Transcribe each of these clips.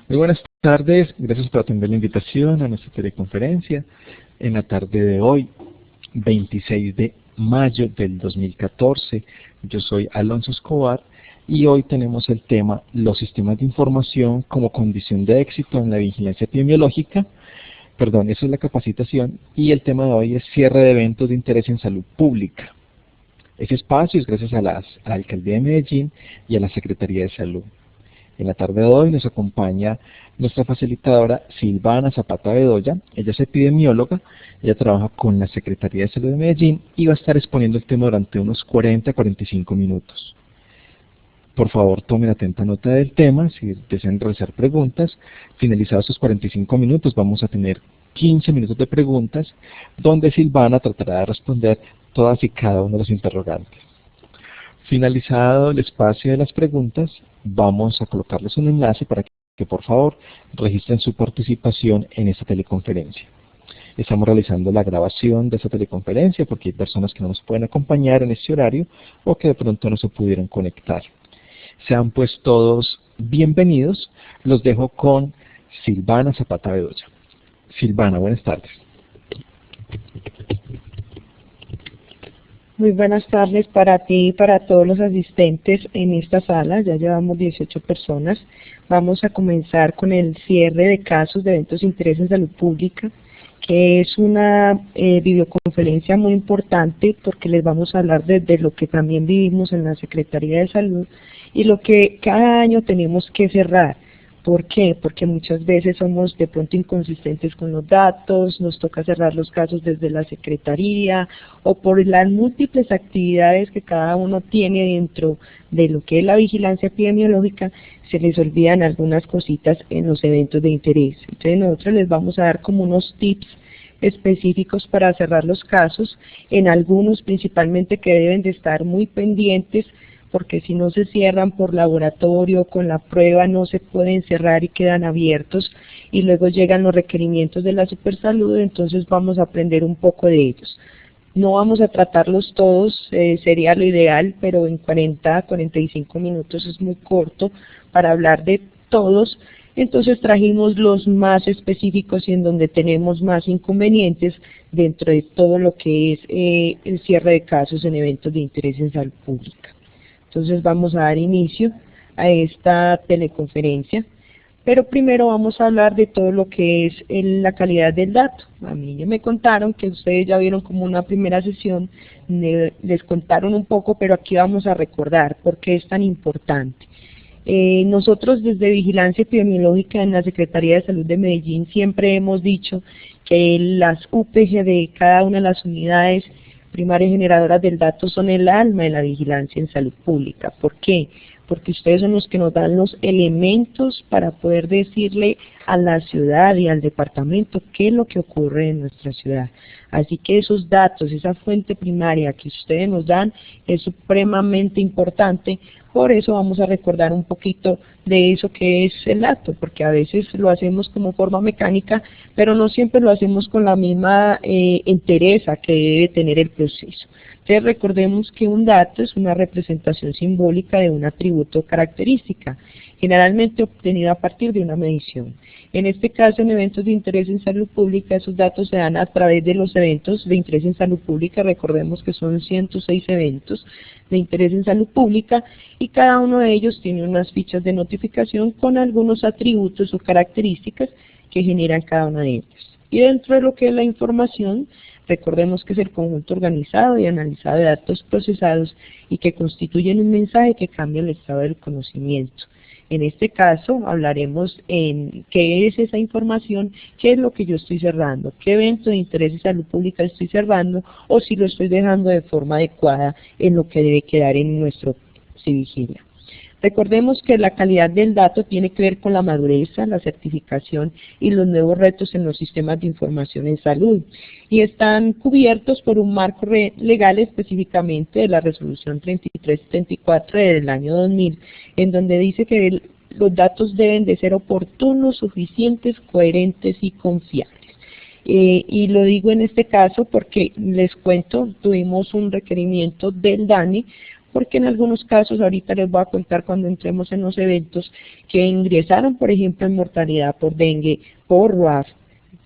Muy buenas tardes, gracias por atender la invitación a nuestra teleconferencia en la tarde de hoy, 26 de mayo del 2014. Yo soy Alonso Escobar y hoy tenemos el tema los sistemas de información como condición de éxito en la vigilancia epidemiológica. Perdón, eso es la capacitación, y el tema de hoy es cierre de eventos de interés en salud pública. Ese espacio es gracias a la Alcaldía de Medellín y a la Secretaría de Salud. En la tarde de hoy nos acompaña nuestra facilitadora Silvana Zapata Bedoya. Ella es epidemióloga, ella trabaja con la Secretaría de Salud de Medellín y va a estar exponiendo el tema durante unos 40 a 45 minutos. Por favor, tomen atenta nota del tema, si desean realizar preguntas. Finalizados estos 45 minutos, vamos a tener 15 minutos de preguntas, donde Silvana tratará de responder todas y cada uno de los interrogantes. Finalizado el espacio de las preguntas, vamos a colocarles un enlace para que por favor registren su participación en esta teleconferencia. Estamos realizando la grabación de esta teleconferencia porque hay personas que no nos pueden acompañar en este horario o que de pronto no se pudieron conectar. Sean pues todos bienvenidos. Los dejo con Silvana Zapata Bedoya. Silvana, buenas tardes. Muy buenas tardes para ti y para todos los asistentes en esta sala. Ya llevamos 18 personas. Vamos a comenzar con el cierre de casos de eventos de interés en salud pública, que es una videoconferencia muy importante porque les vamos a hablar de lo que también vivimos en la Secretaría de Salud y lo que cada año tenemos que cerrar. ¿Por qué? Porque muchas veces somos de pronto inconsistentes con los datos, nos toca cerrar los casos desde la Secretaría o por las múltiples actividades que cada uno tiene dentro de lo que es la vigilancia epidemiológica, se les olvidan algunas cositas en los eventos de interés. Entonces nosotros les vamos a dar como unos tips específicos para cerrar los casos, en algunos principalmente que deben de estar muy pendientes, porque si no se cierran por laboratorio, con la prueba no se pueden cerrar y quedan abiertos, y luego llegan los requerimientos de la Supersalud, entonces vamos a aprender un poco de ellos. No vamos a tratarlos todos, sería lo ideal, pero en 40 a 45 minutos es muy corto para hablar de todos, entonces trajimos los más específicos y en donde tenemos más inconvenientes dentro de todo lo que es el cierre de casos en eventos de interés en salud pública. Entonces vamos a dar inicio a esta teleconferencia, pero primero vamos a hablar de todo lo que es la calidad del dato. A mí ya me contaron que ustedes ya vieron como una primera sesión, les contaron un poco, pero aquí vamos a recordar por qué es tan importante. Nosotros desde Vigilancia Epidemiológica en la Secretaría de Salud de Medellín siempre hemos dicho que las UPG de cada una de las unidades primarias generadoras del dato son el alma de la vigilancia en salud pública. ¿Por qué? Porque ustedes son los que nos dan los elementos para poder decirle a la ciudad y al departamento qué es lo que ocurre en nuestra ciudad. Así que esos datos, esa fuente primaria que ustedes nos dan es supremamente importante. Por eso vamos a recordar un poquito de eso que es el dato, porque a veces lo hacemos como forma mecánica, pero no siempre lo hacemos con la misma entereza que debe tener el proceso. Entonces recordemos que un dato es una representación simbólica de un atributo o característica, generalmente obtenida a partir de una medición. En este caso, en eventos de interés en salud pública, esos datos se dan a través de los eventos de interés en salud pública. Recordemos que son 106 eventos de interés en salud pública y cada uno de ellos tiene unas fichas de notificación con algunos atributos o características que generan cada una de ellas. Y dentro de lo que es la información, recordemos que es el conjunto organizado y analizado de datos procesados y que constituyen un mensaje que cambia el estado del conocimiento. En este caso hablaremos en qué es esa información, qué es lo que yo estoy cerrando, qué evento de interés en salud pública estoy cerrando o si lo estoy dejando de forma adecuada en lo que debe quedar en nuestro vigilia. Recordemos que la calidad del dato tiene que ver con la madurez, la certificación y los nuevos retos en los sistemas de información en salud y están cubiertos por un marco legal específicamente de la resolución 3374 del año 2000, en donde dice que los datos deben de ser oportunos, suficientes, coherentes y confiables. Y lo digo en este caso porque les cuento, tuvimos un requerimiento del DANE porque en algunos casos, ahorita les voy a contar cuando entremos en los eventos, que ingresaron, por ejemplo, en mortalidad por dengue, por RUAF,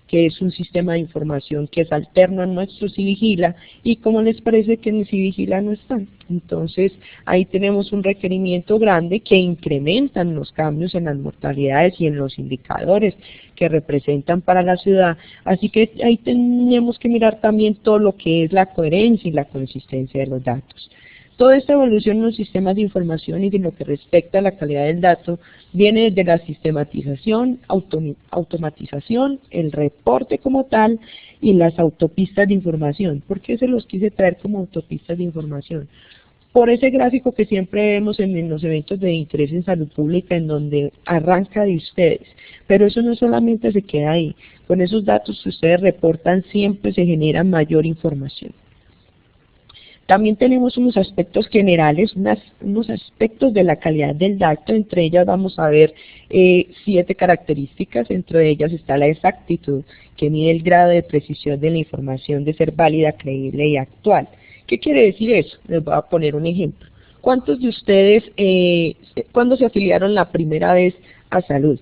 que es un sistema de información que es alterno a nuestro Civigila, y como les parece que en el Civigila no están. Entonces, ahí tenemos un requerimiento grande que incrementan los cambios en las mortalidades y en los indicadores que representan para la ciudad. Así que ahí tenemos que mirar también todo lo que es la coherencia y la consistencia de los datos. Toda esta evolución en los sistemas de información y de lo que respecta a la calidad del dato viene desde la sistematización, automatización, el reporte como tal y las autopistas de información. ¿Por qué se los quise traer como autopistas de información? Por ese gráfico que siempre vemos en los eventos de interés en salud pública, en donde arranca de ustedes, pero eso no solamente se queda ahí. Con esos datos que ustedes reportan siempre se genera mayor información. También tenemos unos aspectos generales, unos aspectos de la calidad del dato. Entre ellas vamos a ver 7 características. Entre ellas está la exactitud, que mide el grado de precisión de la información de ser válida, creíble y actual. ¿Qué quiere decir eso? Les voy a poner un ejemplo. ¿Cuántos de ustedes, cuándo se afiliaron la primera vez a salud?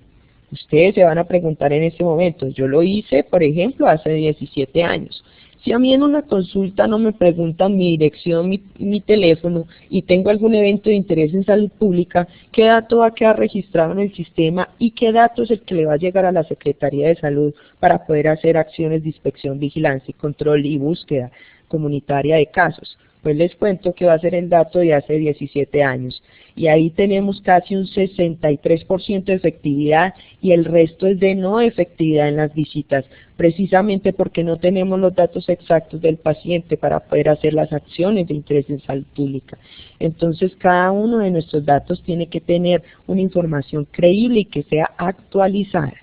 Ustedes se van a preguntar en este momento. Yo lo hice, por ejemplo, hace 17 años. Si a mí en una consulta no me preguntan mi dirección, mi teléfono, y tengo algún evento de interés en salud pública, ¿qué dato va a quedar registrado en el sistema y qué dato es el que le va a llegar a la Secretaría de Salud para poder hacer acciones de inspección, vigilancia y control y búsqueda comunitaria de casos? Pues les cuento que va a ser el dato de hace 17 años. Y ahí tenemos casi un 63% de efectividad y el resto es de no efectividad en las visitas, precisamente porque no tenemos los datos exactos del paciente para poder hacer las acciones de interés en salud pública. Entonces, cada uno de nuestros datos tiene que tener una información creíble y que sea actualizada.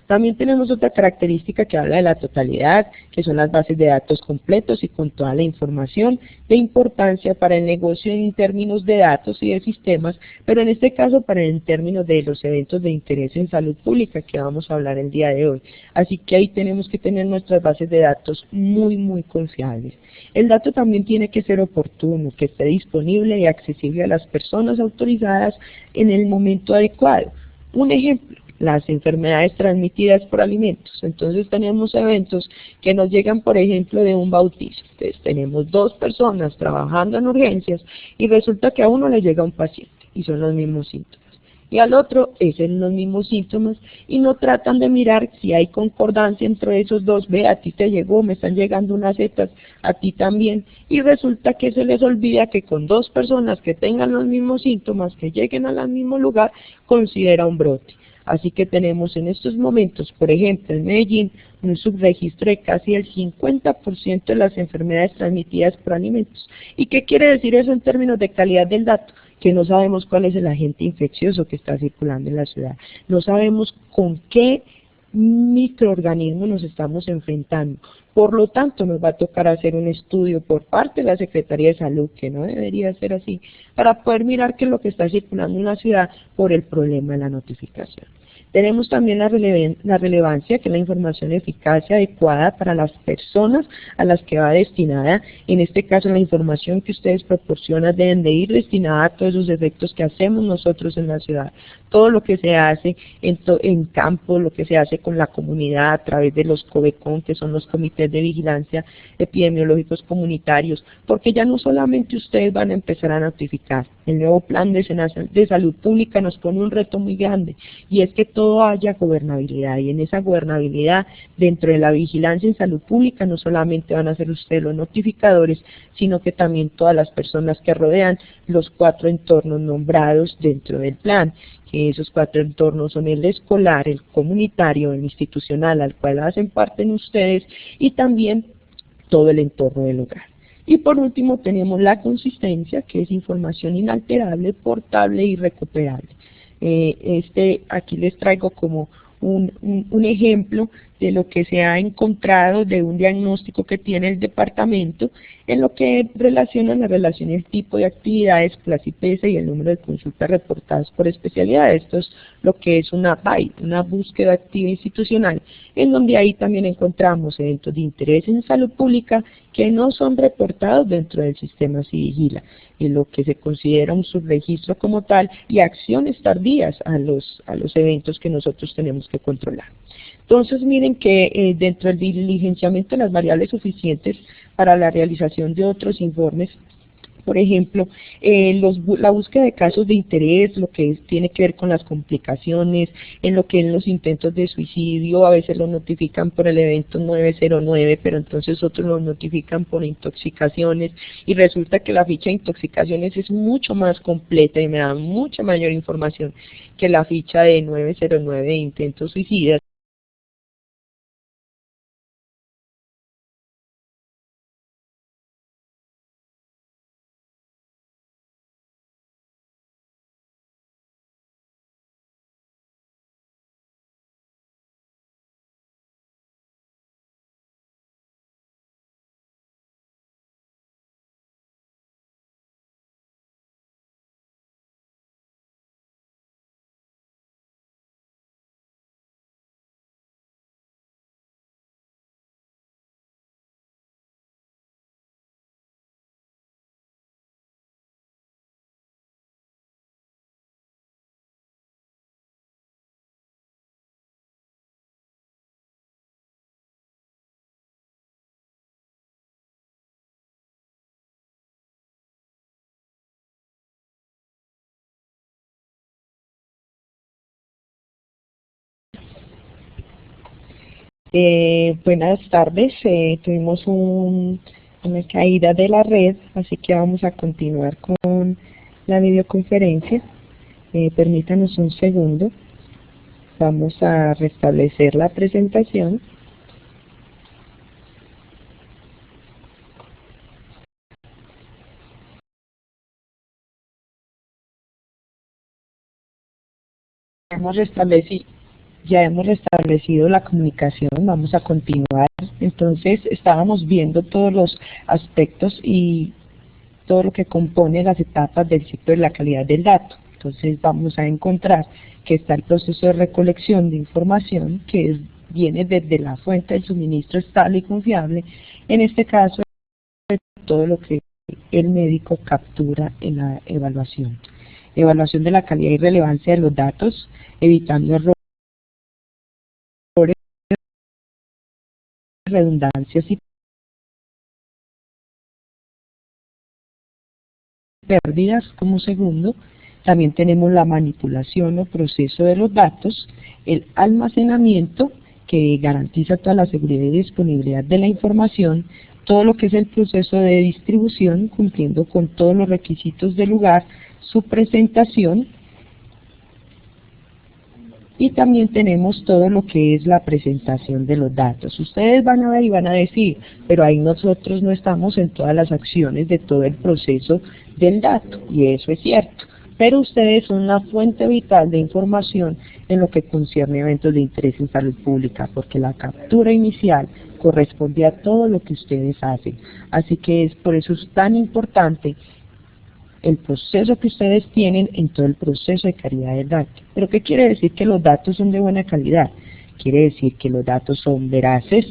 También tenemos otra característica que habla de la totalidad, que son las bases de datos completos y con toda la información de importancia para el negocio en términos de datos y de sistemas, pero en este caso en términos de los eventos de interés en salud pública que vamos a hablar el día de hoy. Así que ahí tenemos que tener nuestras bases de datos muy confiables. El dato también tiene que ser oportuno, que esté disponible y accesible a las personas autorizadas en el momento adecuado. Un ejemplo: las enfermedades transmitidas por alimentos. Entonces tenemos eventos que nos llegan, por ejemplo, de un bautizo. Entonces tenemos 2 personas trabajando en urgencias y resulta que a uno le llega un paciente y son los mismos síntomas. Y al otro es en los mismos síntomas y no tratan de mirar si hay concordancia entre esos dos. Ve, a ti te llegó, me están llegando unas setas, a ti también. Y resulta que se les olvida que con 2 personas que tengan los mismos síntomas, que lleguen al mismo lugar, considera un brote. Así que tenemos en estos momentos, por ejemplo, en Medellín, un subregistro de casi el 50% de las enfermedades transmitidas por alimentos. ¿Y qué quiere decir eso en términos de calidad del dato? Que no sabemos cuál es el agente infeccioso que está circulando en la ciudad. No sabemos con qué microorganismo nos estamos enfrentando. Por lo tanto, nos va a tocar hacer un estudio por parte de la Secretaría de Salud, que no debería ser así, para poder mirar qué es lo que está circulando en la ciudad por el problema de la notificación. Tenemos también la relevancia, que es la información eficaz y adecuada para las personas a las que va destinada. En este caso, la información que ustedes proporcionan deben de ir destinada a todos esos efectos que hacemos nosotros en la ciudad. Todo lo que se hace en campo, lo que se hace con la comunidad a través de los COVECON, que son los comités de vigilancia epidemiológicos comunitarios, porque ya no solamente ustedes van a empezar a notificar. El nuevo plan de salud pública nos pone un reto muy grande, y es que todo haya gobernabilidad, y en esa gobernabilidad, dentro de la vigilancia en salud pública, no solamente van a ser ustedes los notificadores, sino que también todas las personas que rodean los 4 entornos nombrados dentro del plan, que esos 4 entornos son el escolar, el comunitario, el institucional, al cual hacen parte ustedes, y también todo el entorno del hogar. Y por último tenemos la consistencia, que es información inalterable, portable y recuperable. Aquí les traigo como un ejemplo de lo que se ha encontrado de un diagnóstico que tiene el departamento en lo que relaciona la relación, el tipo de actividades, clase y peso y el número de consultas reportadas por especialidad. Esto es lo que es una BAI, una búsqueda activa institucional, en donde ahí también encontramos eventos de interés en salud pública que no son reportados dentro del sistema SIVIGILA, en lo que se considera un subregistro como tal y acciones tardías a los eventos que nosotros tenemos que controlar. Entonces miren que dentro del diligenciamiento de las variables suficientes para la realización de otros informes, por ejemplo, la búsqueda de casos de interés, lo que tiene que ver con las complicaciones, en lo que en los intentos de suicidio, a veces lo notifican por el evento 909, pero entonces otros lo notifican por intoxicaciones, y resulta que la ficha de intoxicaciones es mucho más completa y me da mucha mayor información que la ficha de 909 de intentos suicidas. Buenas tardes, tuvimos una caída de la red, así que vamos a continuar con la videoconferencia. Permítanos un segundo, vamos a restablecer la presentación. Ya hemos restablecido la comunicación, vamos a continuar. Entonces estábamos viendo todos los aspectos y todo lo que compone las etapas del ciclo de la calidad del dato. Entonces vamos a encontrar que está el proceso de recolección de información, que viene desde la fuente del suministro estable y confiable, en este caso todo lo que el médico captura en la evaluación. Evaluación de la calidad y relevancia de los datos, evitando errores, redundancias y pérdidas como segundo. También tenemos la manipulación o proceso de los datos, el almacenamiento, que garantiza toda la seguridad y disponibilidad de la información, todo lo que es el proceso de distribución, cumpliendo con todos los requisitos del lugar, su presentación, y también tenemos todo lo que es la presentación de los datos. Ustedes van a ver y van a decir, pero ahí nosotros no estamos en todas las acciones de todo el proceso del dato, y eso es cierto. Pero ustedes son una fuente vital de información en lo que concierne a eventos de interés en salud pública, porque la captura inicial corresponde a todo lo que ustedes hacen. Así que por eso es tan importante el proceso que ustedes tienen en todo el proceso de calidad del dato. ¿Pero qué quiere decir que los datos son de buena calidad? Quiere decir que los datos son veraces,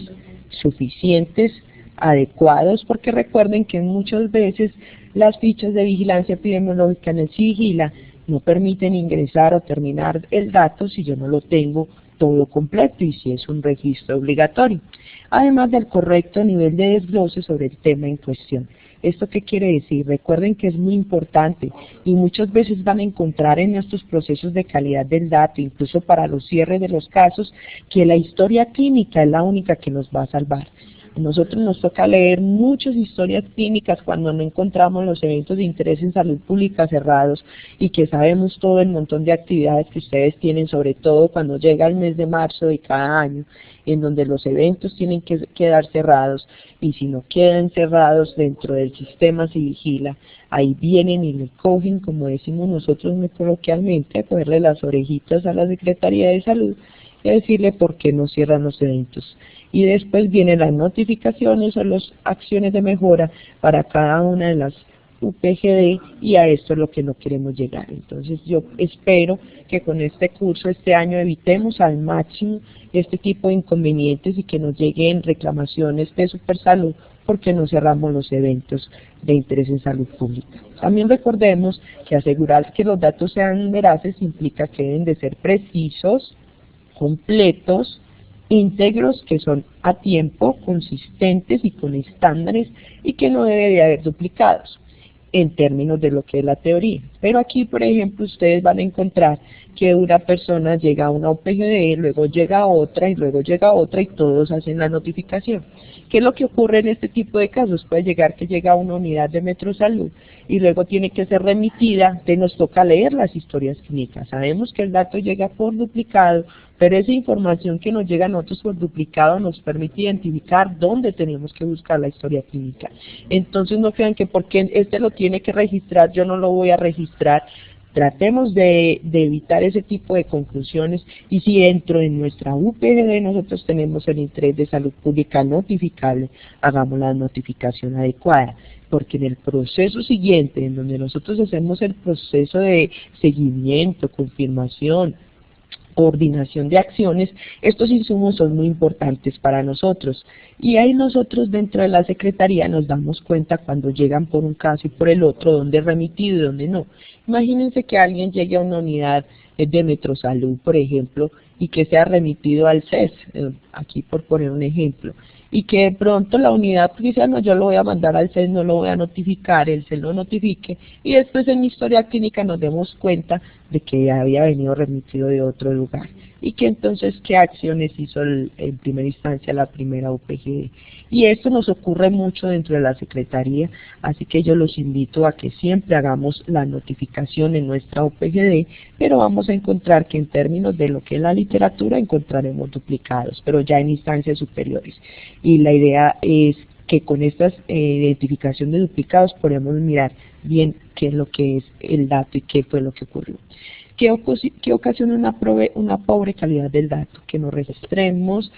suficientes, adecuados, porque recuerden que muchas veces las fichas de vigilancia epidemiológica en el SIVIGILA no permiten ingresar o terminar el dato si yo no lo tengo todo completo y si es un registro obligatorio, además del correcto nivel de desglose sobre el tema en cuestión. ¿Esto qué quiere decir? Recuerden que es muy importante y muchas veces van a encontrar en estos procesos de calidad del dato, incluso para los cierres de los casos, que la historia clínica es la única que nos va a salvar. A nosotros nos toca leer muchas historias clínicas cuando no encontramos los eventos de interés en salud pública cerrados y que sabemos todo el montón de actividades que ustedes tienen, sobre todo cuando llega el mes de marzo de cada año, en donde los eventos tienen que quedar cerrados, y si no quedan cerrados dentro del sistema SIVIGILA, ahí vienen y le cogen, como decimos nosotros muy coloquialmente, a cogerle las orejitas a la Secretaría de Salud y a decirle por qué no cierran los eventos. Y después vienen las notificaciones o las acciones de mejora para cada una de las UPGD, y a esto es lo que no queremos llegar. Entonces yo espero que con este curso, este año, evitemos al máximo este tipo de inconvenientes y que nos lleguen reclamaciones de Supersalud porque no cerramos los eventos de interés en salud pública. También recordemos que asegurar que los datos sean veraces implica que deben de ser precisos, completos, íntegros, que son a tiempo, consistentes y con estándares, y que no debe de haber duplicados en términos de lo que es la teoría. Pero aquí, por ejemplo, ustedes van a encontrar que una persona llega a una OPGD, luego llega a otra y luego llega a otra y todos hacen la notificación. ¿Qué es lo que ocurre en este tipo de casos? Puede llegar que llega a una unidad de Metrosalud y luego tiene que ser remitida, entonces nos toca leer las historias clínicas. Sabemos que el dato llega por duplicado, pero esa información que nos llega a nosotros por duplicado nos permite identificar dónde tenemos que buscar la historia clínica. Entonces no crean que porque este lo tiene que registrar, yo no lo voy a registrar. Tratemos de evitar ese tipo de conclusiones, y si dentro de nuestra UPGD nosotros tenemos el interés de salud pública notificable, hagamos la notificación adecuada, porque en el proceso siguiente, en donde nosotros hacemos el proceso de seguimiento, confirmación, coordinación de acciones, estos insumos son muy importantes para nosotros, y ahí nosotros dentro de la Secretaría nos damos cuenta cuando llegan por un caso y por el otro, dónde es remitido y dónde no. Imagínense que alguien llegue a una unidad de Metrosalud, por ejemplo, y que sea remitido al CES, aquí por poner un ejemplo, y que de pronto la unidad dice, no, yo lo voy a mandar al CES, no lo voy a notificar, el CES lo notifique, y después en mi historia clínica nos demos cuenta de que había venido remitido de otro lugar, y que entonces qué acciones hizo en primera instancia la primera UPGD. Y esto nos ocurre mucho dentro de la Secretaría, así que yo los invito a que siempre hagamos la notificación en nuestra UPGD, pero vamos a encontrar que en términos de lo que es la literatura encontraremos duplicados, pero ya en instancias superiores. Y la idea es que con esta identificación de duplicados podemos mirar bien qué es lo que es el dato y qué fue lo que ocurrió. ¿Qué ocasiona una pobre calidad del dato? Que no registremos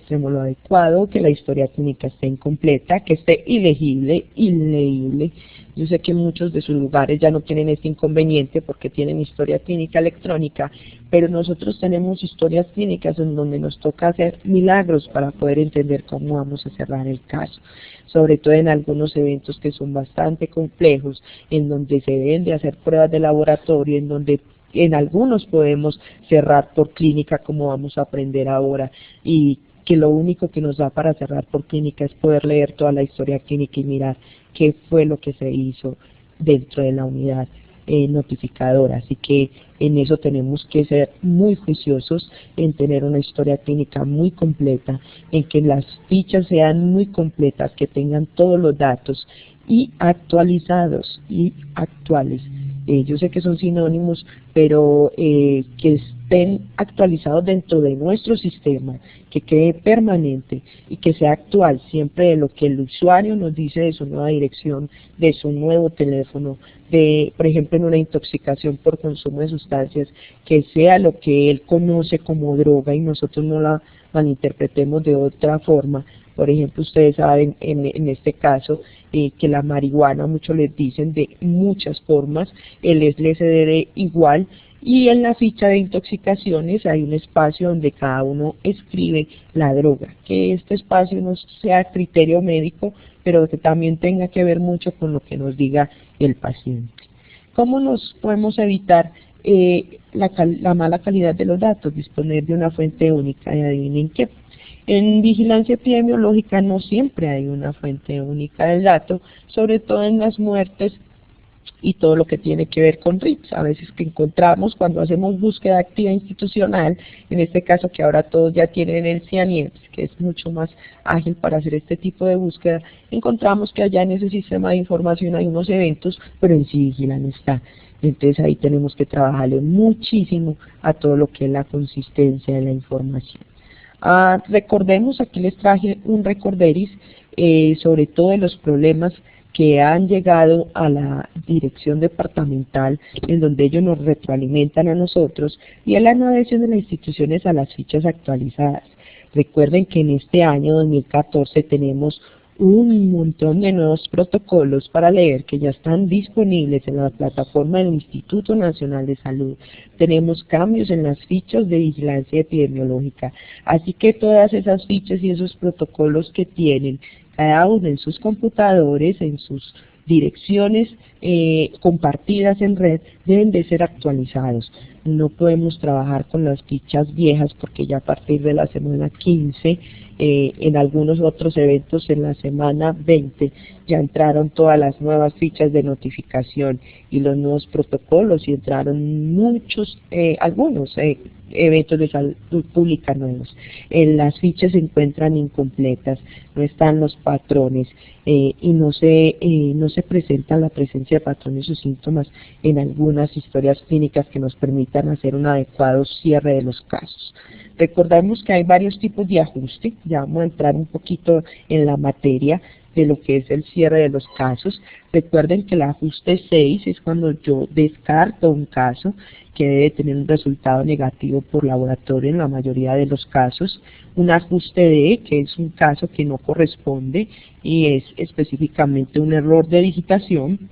lo adecuado, que la historia clínica esté incompleta, que esté ilegible, inleíble. Yo sé que muchos de sus lugares ya no tienen este inconveniente porque tienen historia clínica electrónica, pero nosotros tenemos historias clínicas en donde nos toca hacer milagros para poder entender cómo vamos a cerrar el caso, sobre todo en algunos eventos que son bastante complejos, en donde se deben de hacer pruebas de laboratorio, en donde en algunos podemos cerrar por clínica, como vamos a aprender ahora, y que lo único que nos da para cerrar por clínica es poder leer toda la historia clínica y mirar qué fue lo que se hizo dentro de la unidad notificadora. Así que en eso tenemos que ser muy juiciosos, en tener una historia clínica muy completa, en que las fichas sean muy completas, que tengan todos los datos y actualizados y actuales. Yo sé que son sinónimos, pero que estén actualizados dentro de nuestro sistema, que quede permanente y que sea actual siempre de lo que el usuario nos dice de su nueva dirección, de su nuevo teléfono, de, por ejemplo, en una intoxicación por consumo de sustancias, que sea lo que él conoce como droga y nosotros no la malinterpretemos de otra forma. Por ejemplo, ustedes saben en este caso que la marihuana, muchos les dicen de muchas formas, el LSD igual, y en la ficha de intoxicaciones hay un espacio donde cada uno escribe la droga, que este espacio no sea criterio médico, pero que también tenga que ver mucho con lo que nos diga el paciente. ¿Cómo nos podemos evitar la mala calidad de los datos? Disponer de una fuente única, y adivinen qué. En vigilancia epidemiológica no siempre hay una fuente única del dato, sobre todo en las muertes y todo lo que tiene que ver con RIPS. A veces que encontramos cuando hacemos búsqueda activa institucional, en este caso que ahora todos ya tienen el CIANIEPS, que es mucho más ágil para hacer este tipo de búsqueda, encontramos que allá en ese sistema de información hay unos eventos, pero en Civigila no está. Entonces ahí tenemos que trabajarle muchísimo a todo lo que es la consistencia de la información. Recordemos, aquí les traje un recorderis sobre todo de los problemas que han llegado a la dirección departamental, en donde ellos nos retroalimentan a nosotros, y a la nueva adhesión de las instituciones a las fichas actualizadas. Recuerden que en este año 2014 tenemos un montón de nuevos protocolos para leer que ya están disponibles en la plataforma del Instituto Nacional de Salud. Tenemos cambios en las fichas de vigilancia epidemiológica, así que todas esas fichas y esos protocolos que tienen cada uno en sus computadores, en sus direcciones compartidas en red, deben de ser actualizados. No podemos trabajar con las fichas viejas porque ya a partir de la semana 15, en algunos otros eventos en la semana 20, ya entraron todas las nuevas fichas de notificación y los nuevos protocolos, y entraron algunos eventos de salud pública nuevos. Las fichas se encuentran incompletas, no están los patrones y no se presenta la presencia de patrones o síntomas en algunas historias clínicas que nos permitan hacer un adecuado cierre de los casos. Recordemos que hay varios tipos de ajuste, ya vamos a entrar un poquito en la materia de lo que es el cierre de los casos. Recuerden que el ajuste 6 es cuando yo descarto un caso que debe tener un resultado negativo por laboratorio en la mayoría de los casos. Un ajuste D, que es un caso que no corresponde y es específicamente un error de digitación.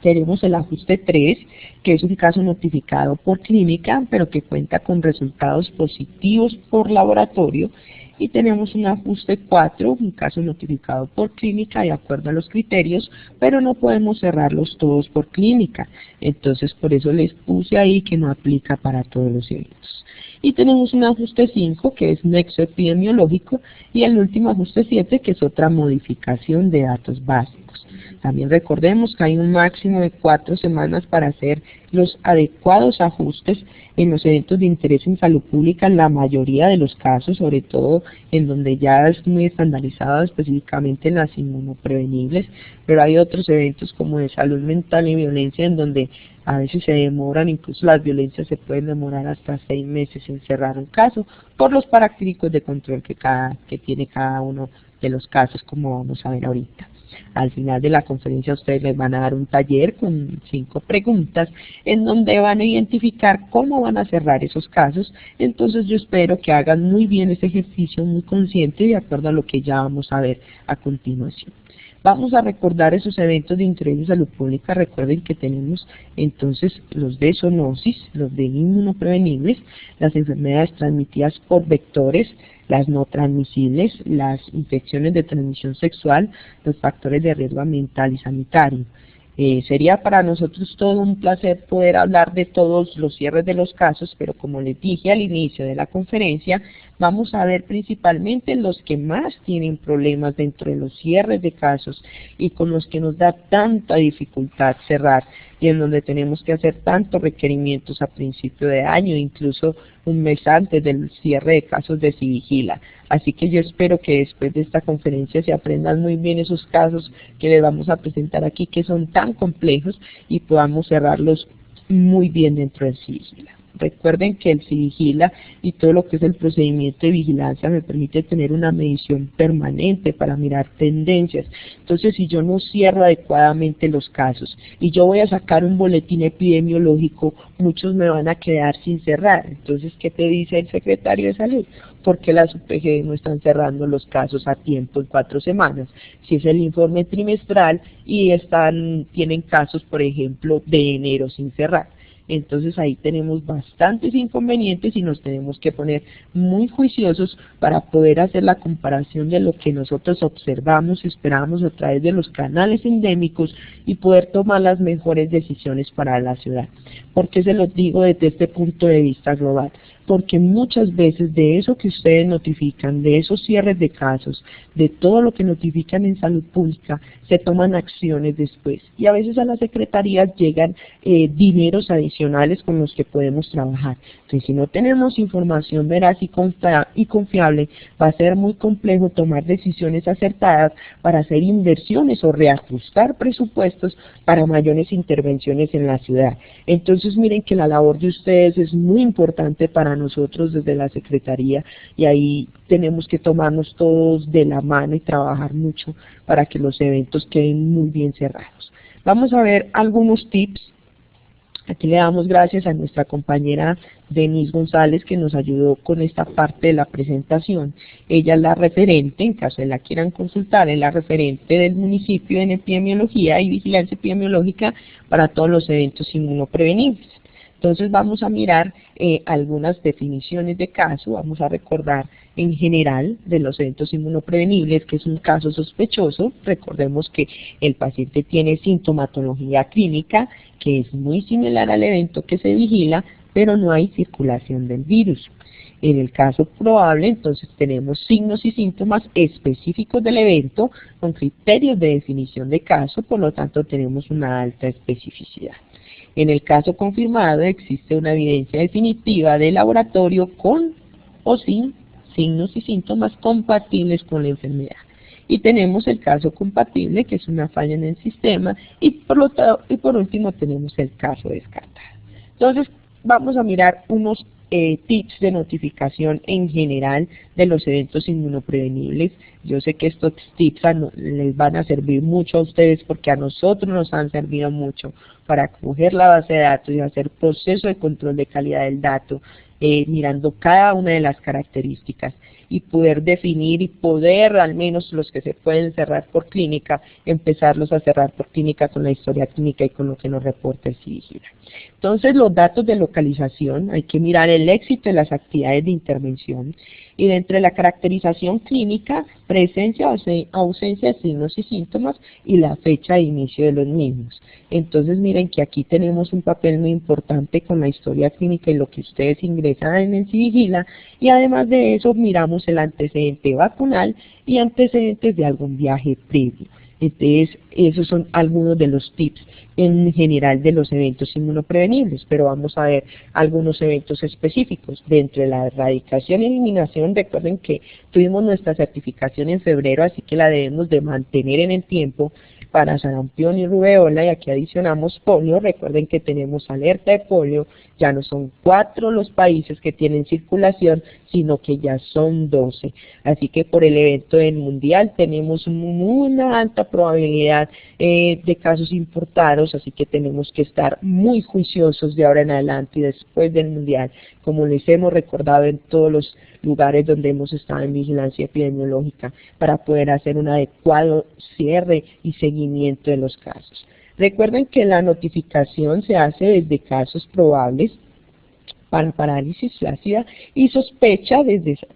Tenemos el ajuste 3, que es un caso notificado por clínica, pero que cuenta con resultados positivos por laboratorio. Y tenemos un ajuste 4, un caso notificado por clínica de acuerdo a los criterios, pero no podemos cerrarlos todos por clínica. Entonces, por eso les puse ahí que no aplica para todos los eventos. Y tenemos un ajuste 5, que es nexo epidemiológico, y el último ajuste 7, que es otra modificación de datos básicos. También recordemos que hay un máximo de 4 semanas para hacer los adecuados ajustes en los eventos de interés en salud pública, en la mayoría de los casos, sobre todo en donde ya es muy estandarizado, específicamente en las inmunoprevenibles, pero hay otros eventos como de salud mental y violencia en donde a veces se demoran, incluso las violencias se pueden demorar hasta 6 meses en cerrar un caso, por los característicos de control que tiene cada uno de los casos, como vamos a ver ahorita. Al final de la conferencia ustedes les van a dar un taller con 5 preguntas en donde van a identificar cómo van a cerrar esos casos. Entonces yo espero que hagan muy bien ese ejercicio, muy consciente, de acuerdo a lo que ya vamos a ver a continuación. Vamos a recordar esos eventos de interés de salud pública. Recuerden que tenemos entonces los de zoonosis, los de inmunoprevenibles, las enfermedades transmitidas por vectores, las no transmisibles, las infecciones de transmisión sexual, los factores de riesgo ambiental y sanitario. Sería para nosotros todo un placer poder hablar de todos los cierres de los casos, pero como les dije al inicio de la conferencia, vamos a ver principalmente los que más tienen problemas dentro de los cierres de casos y con los que nos da tanta dificultad cerrar, y en donde tenemos que hacer tantos requerimientos a principio de año, incluso un mes antes del cierre de casos de Civigila. Así que yo espero que después de esta conferencia se aprendan muy bien esos casos que les vamos a presentar aquí, que son tan complejos, y podamos cerrarlos muy bien dentro del Civigila. Recuerden que el Civigila y todo lo que es el procedimiento de vigilancia me permite tener una medición permanente para mirar tendencias. Entonces, si yo no cierro adecuadamente los casos y yo voy a sacar un boletín epidemiológico, muchos me van a quedar sin cerrar. Entonces, ¿qué te dice el secretario de Salud? ¿Por qué las UPG no están cerrando los casos a tiempo en 4 semanas? Si es el informe trimestral y tienen casos, por ejemplo, de enero sin cerrar. Entonces ahí tenemos bastantes inconvenientes y nos tenemos que poner muy juiciosos para poder hacer la comparación de lo que nosotros observamos, esperamos a través de los canales endémicos y poder tomar las mejores decisiones para la ciudad. ¿Por qué se los digo desde este punto de vista global? Porque muchas veces de eso que ustedes notifican, de esos cierres de casos, de todo lo que notifican en salud pública, se toman acciones después. Y a veces a las secretarías llegan dineros adicionales con los que podemos trabajar. Entonces, si no tenemos información veraz y confiable, va a ser muy complejo tomar decisiones acertadas para hacer inversiones o reajustar presupuestos para mayores intervenciones en la ciudad. Entonces, miren que la labor de ustedes es muy importante para nosotros desde la Secretaría, y ahí tenemos que tomarnos todos de la mano y trabajar mucho para que los eventos queden muy bien cerrados. Vamos a ver algunos tips. Aquí le damos gracias a nuestra compañera Denise González, que nos ayudó con esta parte de la presentación. Ella es la referente, en caso de la quieran consultar, es la referente del municipio en epidemiología y vigilancia epidemiológica para todos los eventos inmunoprevenibles. Entonces vamos a mirar algunas definiciones de caso. Vamos a recordar en general de los eventos inmunoprevenibles, que es un caso sospechoso. Recordemos que el paciente tiene sintomatología clínica que es muy similar al evento que se vigila, pero no hay circulación del virus. En el caso probable, entonces tenemos signos y síntomas específicos del evento con criterios de definición de caso, por lo tanto tenemos una alta especificidad. En el caso confirmado existe una evidencia definitiva de laboratorio con o sin signos y síntomas compatibles con la enfermedad. Y tenemos el caso compatible, que es una falla en el sistema, y por último tenemos el caso descartado. Entonces vamos a mirar unos tips de notificación en general de los eventos inmunoprevenibles. Yo sé que estos tips les van a servir mucho a ustedes porque a nosotros nos han servido mucho para coger la base de datos y hacer proceso de control de calidad del dato, mirando cada una de las características y poder definir y poder, al menos los que se pueden cerrar por clínica, empezarlos a cerrar por clínica con la historia clínica y con lo que nos reporta el CIVIGILA. Entonces, los datos de localización, hay que mirar el éxito de las actividades de intervención, y dentro de la caracterización clínica, presencia o ausencia de signos y síntomas y la fecha de inicio de los mismos. Entonces miren que aquí tenemos un papel muy importante con la historia clínica y lo que ustedes ingresan en el CIVIGILA, y además de eso miramos el antecedente vacunal y antecedentes de algún viaje previo. Entonces, esos son algunos de los tips en general de los eventos inmunoprevenibles, pero vamos a ver algunos eventos específicos. Dentro de la erradicación y eliminación, recuerden que tuvimos nuestra certificación en febrero, así que la debemos de mantener en el tiempo para sarampión y rubeola, y aquí adicionamos polio. Recuerden que tenemos alerta de polio, ya no son 4 los países que tienen circulación, sino que ya son 12. Así que por el evento del mundial tenemos una alta probabilidad de casos importados, así que tenemos que estar muy juiciosos de ahora en adelante y después del mundial, como les hemos recordado en todos los lugares donde hemos estado en vigilancia epidemiológica, para poder hacer un adecuado cierre y seguimiento de los casos. Recuerden que la notificación se hace desde casos probables para parálisis flácida y sospecha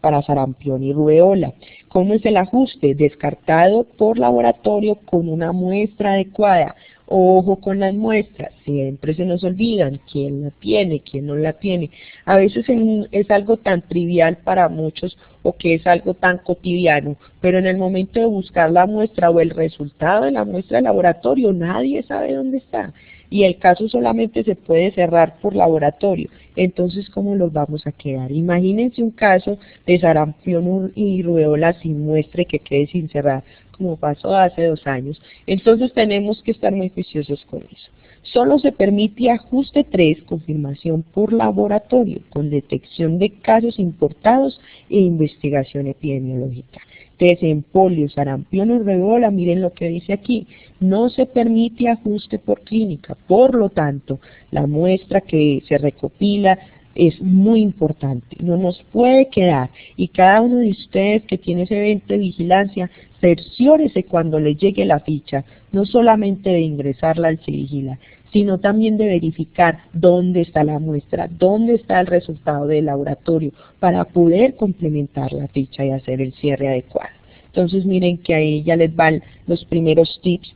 para sarampión y rubeola. ¿Cómo es el ajuste? Descartado por laboratorio con una muestra adecuada. Ojo con las muestras, siempre se nos olvidan quién la tiene, quién no la tiene. A veces es algo tan trivial para muchos o que es algo tan cotidiano, pero en el momento de buscar la muestra o el resultado de la muestra de laboratorio, nadie sabe dónde está. Y el caso solamente se puede cerrar por laboratorio. Entonces, ¿cómo los vamos a quedar? Imagínense un caso de sarampión y rubeola sin muestra y que quede sin cerrar, como pasó hace 2 años. Entonces tenemos que estar muy juiciosos con eso. Solo se permite ajuste 3, confirmación por laboratorio, con detección de casos importados e investigación epidemiológica. Entonces, en polio, sarampión y rubeola, miren lo que dice aquí, no se permite ajuste por clínica. Por lo tanto, la muestra que se recopila es muy importante, no nos puede quedar, y cada uno de ustedes que tiene ese evento de vigilancia, cerciórese cuando le llegue la ficha, no solamente de ingresarla al CIVIGILA, sino también de verificar dónde está la muestra, dónde está el resultado del laboratorio, para poder complementar la ficha y hacer el cierre adecuado. Entonces miren que ahí ya les van los primeros tips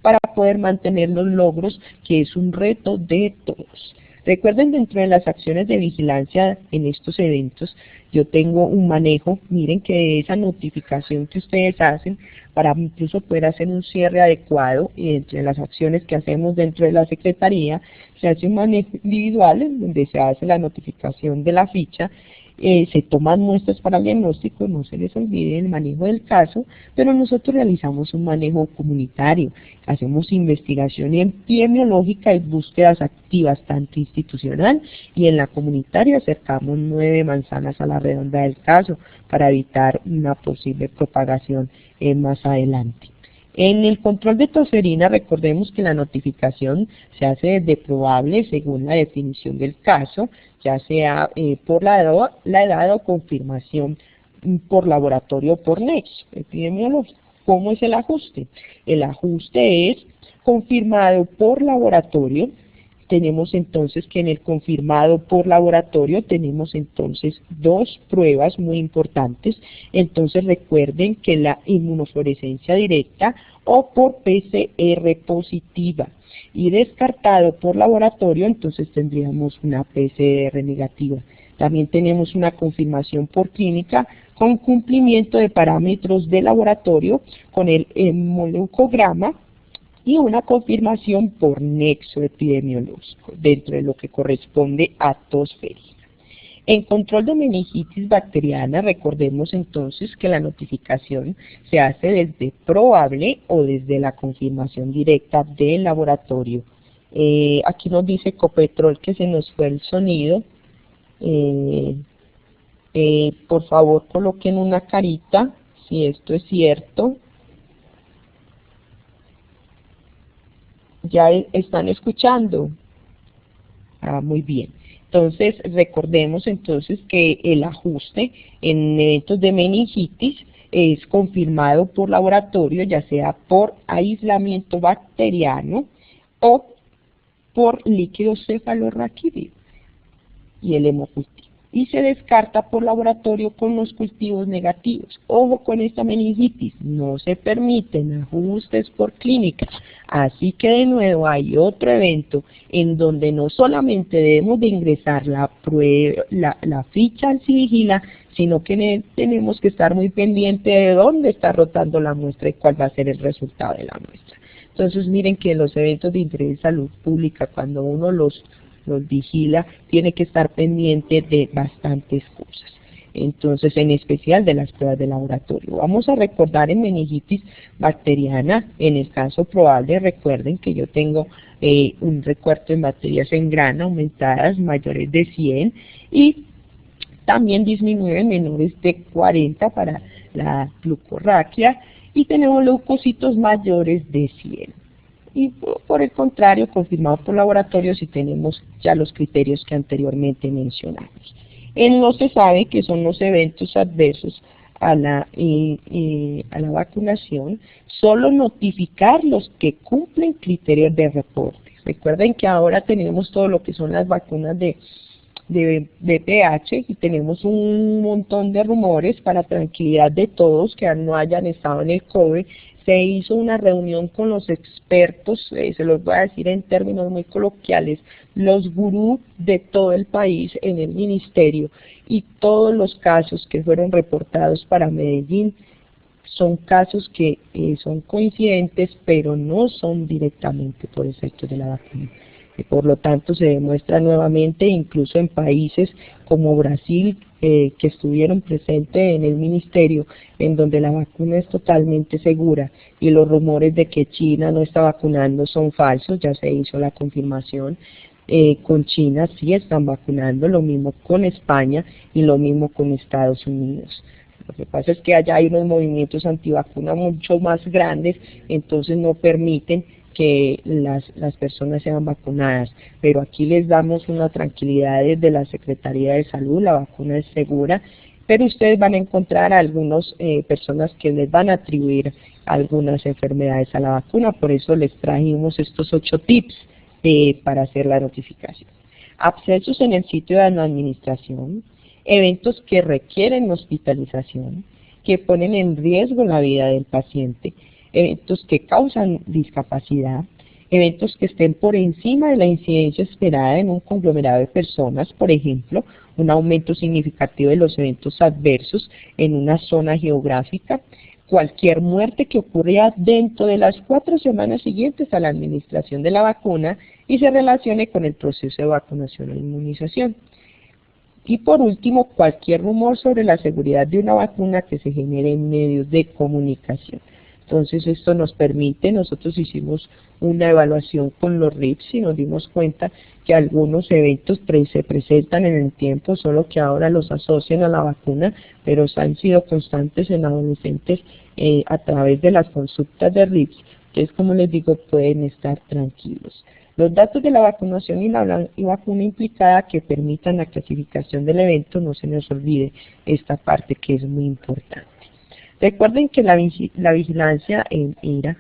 para poder mantener los logros, que es un reto de todos. Recuerden, dentro de las acciones de vigilancia en estos eventos, yo tengo un manejo, miren que esa notificación que ustedes hacen para incluso poder hacer un cierre adecuado, y entre las acciones que hacemos dentro de la Secretaría, se hace un manejo individual en donde se hace la notificación de la ficha, se toman muestras para el diagnóstico, no se les olvide el manejo del caso, pero nosotros realizamos un manejo comunitario, hacemos investigación epidemiológica y búsquedas activas, tanto institucional y en la comunitaria acercamos 9 manzanas a la redonda del caso para evitar una posible propagación más adelante. En el control de tosferina, recordemos que la notificación se hace desde probable según la definición del caso, ya sea por la edad o confirmación por laboratorio o por nexo epidemiológico. ¿Cómo es el ajuste? El ajuste es confirmado por laboratorio tenemos entonces que en el confirmado por laboratorio tenemos entonces dos pruebas muy importantes. Entonces recuerden que la inmunofluorescencia directa o por PCR positiva, y descartado por laboratorio, entonces tendríamos una PCR negativa. También tenemos una confirmación por clínica con cumplimiento de parámetros de laboratorio con el hemoleucograma, y una confirmación por nexo epidemiológico dentro de lo que corresponde a tos ferina. En control de meningitis bacteriana, recordemos entonces que la notificación se hace desde probable o desde la confirmación directa del laboratorio. Aquí nos dice Copetrol que se nos fue el sonido. Por favor, coloquen una carita si esto es cierto. ¿Ya están escuchando? Muy bien. Entonces, recordemos entonces que el ajuste en eventos de meningitis es confirmado por laboratorio, ya sea por aislamiento bacteriano o por líquido cefalorraquídeo y el hemocultivo. Y se descarta por laboratorio con los cultivos negativos. Ojo con esta meningitis, no se permiten ajustes por clínica. Así que de nuevo hay otro evento en donde no solamente debemos de ingresar la ficha al Civigila, sino que tenemos que estar muy pendiente de dónde está rotando la muestra y cuál va a ser el resultado de la muestra. Entonces miren que los eventos de interés de salud pública, cuando uno los vigila, tiene que estar pendiente de bastantes cosas. Entonces, en especial de las pruebas de laboratorio. Vamos a recordar en meningitis bacteriana, en el caso probable, recuerden que yo tengo un recuerdo en bacterias en grano aumentadas mayores de 100 y también disminuyen menores de 40 para la glucorraquia, y tenemos leucocitos mayores de 100. Y por el contrario, confirmado por laboratorio si tenemos ya los criterios que anteriormente mencionamos. No se sabe qué son los eventos adversos a la vacunación, solo notificar los que cumplen criterios de reporte. Recuerden que ahora tenemos todo lo que son las vacunas de VPH y tenemos un montón de rumores. Para tranquilidad de todos que no hayan estado en el COVID, se hizo una reunión con los expertos, se los voy a decir en términos muy coloquiales, los gurús de todo el país en el ministerio, y todos los casos que fueron reportados para Medellín son casos que son coincidentes, pero no son directamente por efectos de la vacuna. Por lo tanto, se demuestra nuevamente, incluso en países como Brasil, que estuvieron presentes en el ministerio, en donde la vacuna es totalmente segura, y los rumores de que China no está vacunando son falsos. Ya se hizo la confirmación. Con China sí están vacunando, lo mismo con España y lo mismo con Estados Unidos. Lo que pasa es que allá hay unos movimientos antivacuna mucho más grandes, entonces no permiten que las personas sean vacunadas, pero aquí les damos una tranquilidad desde la Secretaría de Salud. La vacuna es segura, pero ustedes van a encontrar a algunas personas que les van a atribuir algunas enfermedades a la vacuna. Por eso les trajimos estos 8 tips para hacer la notificación. Abscesos en el sitio de la administración, eventos que requieren hospitalización, que ponen en riesgo la vida del paciente, eventos que causan discapacidad, eventos que estén por encima de la incidencia esperada en un conglomerado de personas, por ejemplo, un aumento significativo de los eventos adversos en una zona geográfica, cualquier muerte que ocurra dentro de las 4 semanas siguientes a la administración de la vacuna y se relacione con el proceso de vacunación o inmunización. Y por último, cualquier rumor sobre la seguridad de una vacuna que se genere en medios de comunicación. Entonces esto nos permite, nosotros hicimos una evaluación con los RIPS y nos dimos cuenta que algunos eventos se presentan en el tiempo, solo que ahora los asocian a la vacuna, pero han sido constantes en adolescentes a través de las consultas de RIPS. Entonces, como les digo, pueden estar tranquilos. Los datos de la vacunación y la vacuna implicada que permitan la clasificación del evento, no se nos olvide esta parte que es muy importante. Recuerden que la vigilancia en ERA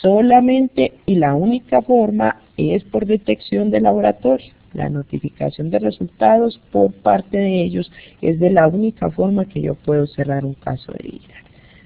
Solamente y la única forma es por detección de laboratorio. La notificación de resultados por parte de ellos es de la única forma que yo puedo cerrar un caso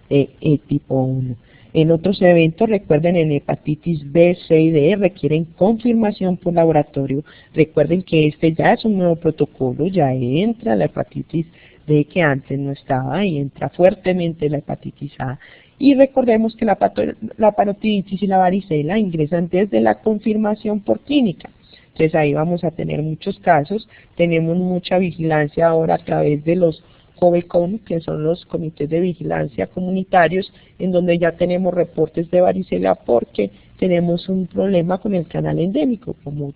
de tipo 1. En otros eventos, recuerden, en hepatitis B, C y D requieren confirmación por laboratorio. Recuerden que este ya es un nuevo protocolo, ya entra la hepatitis D que antes no estaba y entra fuertemente la hepatitis A. Y recordemos que la parotiditis y la varicela ingresan desde la confirmación por clínica. Entonces ahí vamos a tener muchos casos, tenemos mucha vigilancia ahora a través de los COVECOM, que son los comités de vigilancia comunitarios, en donde ya tenemos reportes de varicela porque tenemos un problema con el canal endémico. Como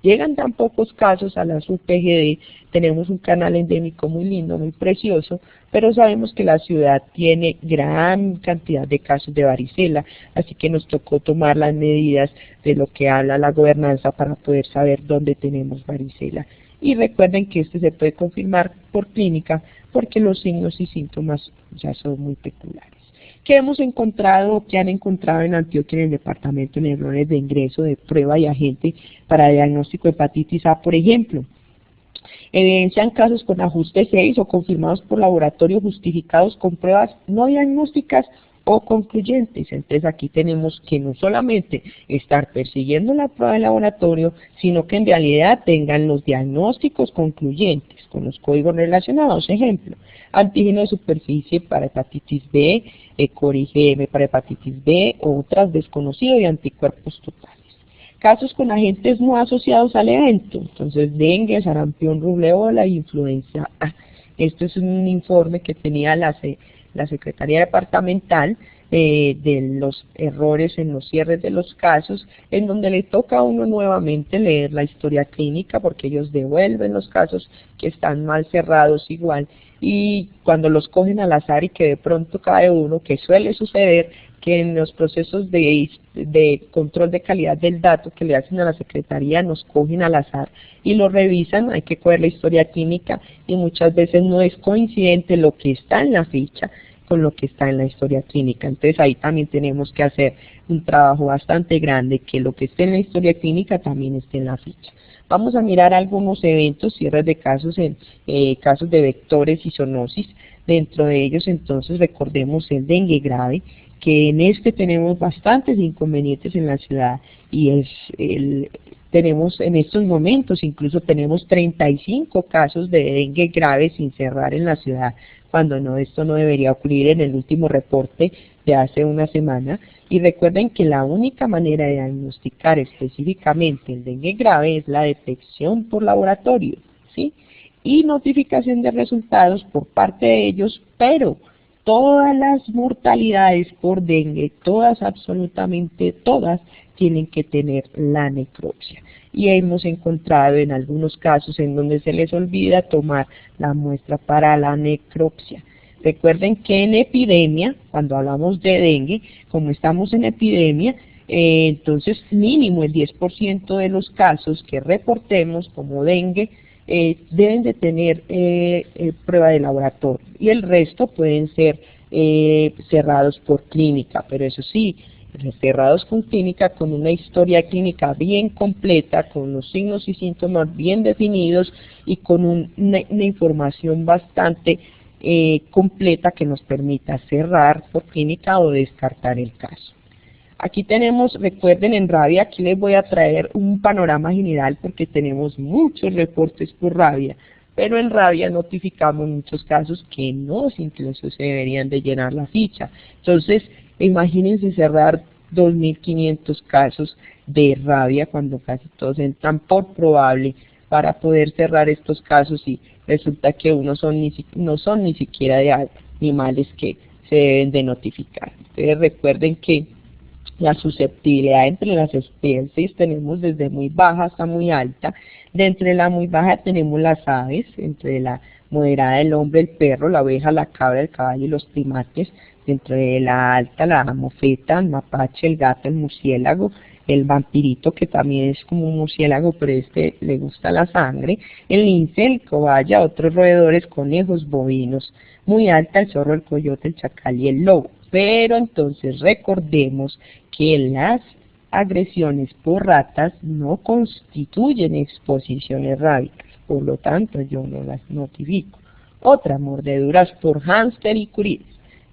llegan tan pocos casos a las UPGD, tenemos un canal endémico muy lindo, muy precioso, pero sabemos que la ciudad tiene gran cantidad de casos de varicela, así que nos tocó tomar las medidas de lo que habla la gobernanza para poder saber dónde tenemos varicela. Y recuerden que este se puede confirmar por clínica porque los signos y síntomas ya son muy peculiares. ¿Qué hemos encontrado, qué han encontrado en Antioquia, en el departamento, en errores de ingreso, de prueba y agente para diagnóstico de hepatitis A, por ejemplo? Evidencian casos con ajuste 6 o confirmados por laboratorio justificados con pruebas no diagnósticas o concluyentes. Entonces aquí tenemos que no solamente estar persiguiendo la prueba de laboratorio, sino que en realidad tengan los diagnósticos concluyentes con los códigos relacionados. Ejemplo, antígeno de superficie para hepatitis B, ECOR-IgM para hepatitis B, otras desconocido y anticuerpos totales. Casos con agentes no asociados al evento, entonces dengue, sarampión, rubleola e influenza A. Esto es un informe que tenía la Secretaría Departamental de los errores en los cierres de los casos, en donde le toca a uno nuevamente leer la historia clínica, porque ellos devuelven los casos que están mal cerrados igual, y cuando los cogen al azar y que de pronto cae uno, que suele suceder, que en los procesos de control de calidad del dato que le hacen a la Secretaría nos cogen al azar y lo revisan, hay que coger la historia clínica y muchas veces no es coincidente lo que está en la ficha con lo que está en la historia clínica. Entonces ahí también tenemos que hacer un trabajo bastante grande, que lo que esté en la historia clínica también esté en la ficha. Vamos a mirar algunos eventos, cierres de casos en casos de vectores y zoonosis. Dentro de ellos entonces recordemos el dengue grave, que en este tenemos bastantes inconvenientes en la ciudad y tenemos en estos momentos, incluso tenemos 35 casos de dengue grave sin cerrar en la ciudad, cuando no, esto no debería ocurrir en el último reporte de hace una semana. Y recuerden que la única manera de diagnosticar específicamente el dengue grave es la detección por laboratorio, ¿sí? Y notificación de resultados por parte de ellos, pero todas las mortalidades por dengue, todas, absolutamente todas, tienen que tener la necropsia. Y hemos encontrado en algunos casos en donde se les olvida tomar la muestra para la necropsia. Recuerden que en epidemia, cuando hablamos de dengue, como estamos en epidemia, entonces mínimo el 10% de los casos que reportemos como dengue deben de tener prueba de laboratorio y el resto pueden ser cerrados por clínica, pero eso sí, cerrados con clínica, con una historia clínica bien completa, con los signos y síntomas bien definidos y con una información bastante completa que nos permita cerrar por clínica o descartar el caso. Aquí tenemos, recuerden, en rabia, aquí les voy a traer un panorama general porque tenemos muchos reportes por rabia, pero en rabia notificamos muchos casos que no, incluso se deberían de llenar la ficha. Entonces, imagínense cerrar 2.500 casos de rabia cuando casi todos entran por probable para poder cerrar estos casos y resulta que no son ni siquiera de animales que se deben de notificar. Entonces recuerden que la susceptibilidad entre las especies tenemos desde muy baja hasta muy alta. De entre la muy baja tenemos las aves, entre la moderada el hombre, el perro, la oveja, la cabra, el caballo y los primates. Dentro de la alta la mofeta, el mapache, el gato, el murciélago, el vampirito, que también es como un murciélago, pero este le gusta la sangre, el lince, el cobaya, otros roedores, conejos, bovinos, muy alta, el zorro, el coyote, el chacal y el lobo. Pero entonces recordemos que las agresiones por ratas no constituyen exposiciones rábicas, por lo tanto yo no las notifico. Otras, mordeduras por hámster y curíes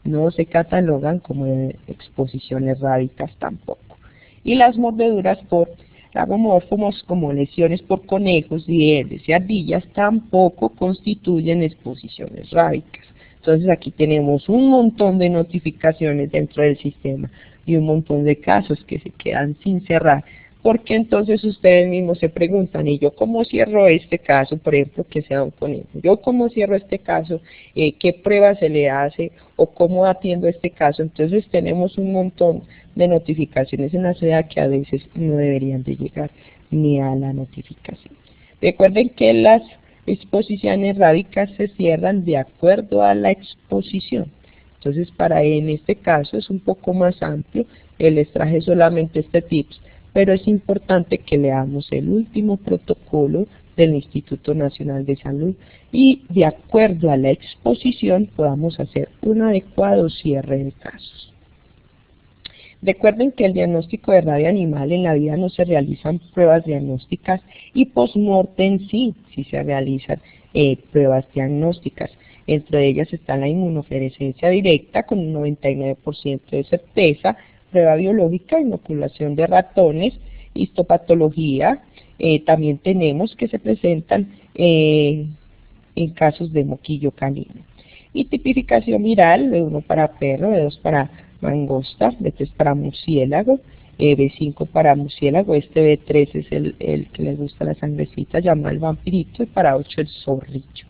no se catalogan como exposiciones rábicas tampoco. Y las mordeduras por lagomorfos, como lesiones por conejos, liebres y ardillas, tampoco constituyen exposiciones rábicas. Entonces aquí tenemos un montón de notificaciones dentro del sistema y un montón de casos que se quedan sin cerrar, porque entonces ustedes mismos se preguntan, ¿y yo cómo cierro este caso? Por ejemplo, que sea un conejo. ¿Yo cómo cierro este caso? ¿Qué prueba se le hace? ¿O cómo atiendo este caso? Entonces tenemos un montón de notificaciones en la sociedad que a veces no deberían de llegar ni a la notificación. Recuerden que las exposiciones rábicas se cierran de acuerdo a la exposición. Entonces, en este caso es un poco más amplio, les traje solamente este tips, pero es importante que leamos el último protocolo del Instituto Nacional de Salud y de acuerdo a la exposición podamos hacer un adecuado cierre de casos. Recuerden que el diagnóstico de rabia animal en la vida no se realizan pruebas diagnósticas y post-mortem sí se realizan pruebas diagnósticas. Entre ellas está la inmunofluorescencia directa con un 99% de certeza, prueba biológica, inoculación de ratones, histopatología, también tenemos que se presentan en casos de moquillo canino. Y tipificación viral, B1 para perro, B2 para mangosta, B3 para murciélago, B5 para murciélago, este B3 es el que les gusta la sangrecita, llama el vampirito, y para 8 el zorrillo.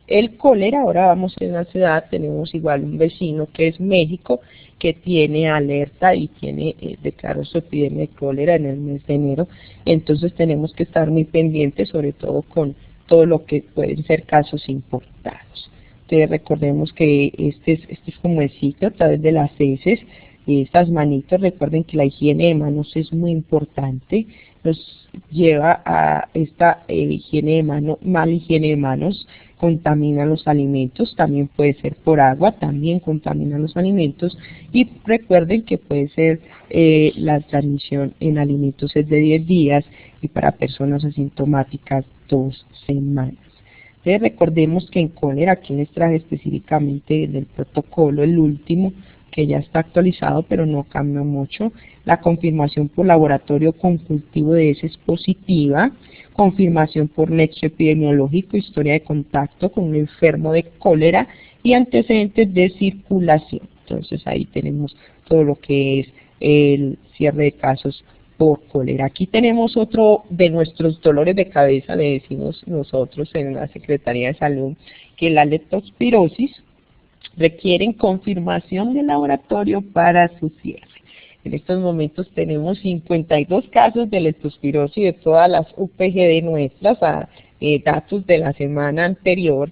El cólera, ahora vamos en la ciudad, tenemos igual un vecino que es México, que tiene alerta y tiene declaró su epidemia de cólera en el mes de enero, entonces tenemos que estar muy pendientes, sobre todo con todo lo que pueden ser casos importados. Entonces recordemos que este es como el ciclo a través de las heces, estas manitos, recuerden que la higiene de manos es muy importante, nos lleva a esta higiene de manos, mala higiene de manos, contamina los alimentos, también puede ser por agua, también contamina los alimentos, y recuerden que puede ser la transmisión en alimentos es de 10 días y para personas asintomáticas 2 semanas. Entonces recordemos que en cólera, aquí les traje específicamente del protocolo, el último, que ya está actualizado pero no cambió mucho, la confirmación por laboratorio con cultivo de heces positiva, confirmación por nexo epidemiológico, historia de contacto con un enfermo de cólera y antecedentes de circulación. Entonces ahí tenemos todo lo que es el cierre de casos por cólera. Aquí tenemos otro de nuestros dolores de cabeza, le decimos nosotros en la Secretaría de Salud, que la leptospirosis requieren confirmación de laboratorio para su cierre. En estos momentos tenemos 52 casos de leptospirosis de todas las UPGD nuestras, datos de la semana anterior,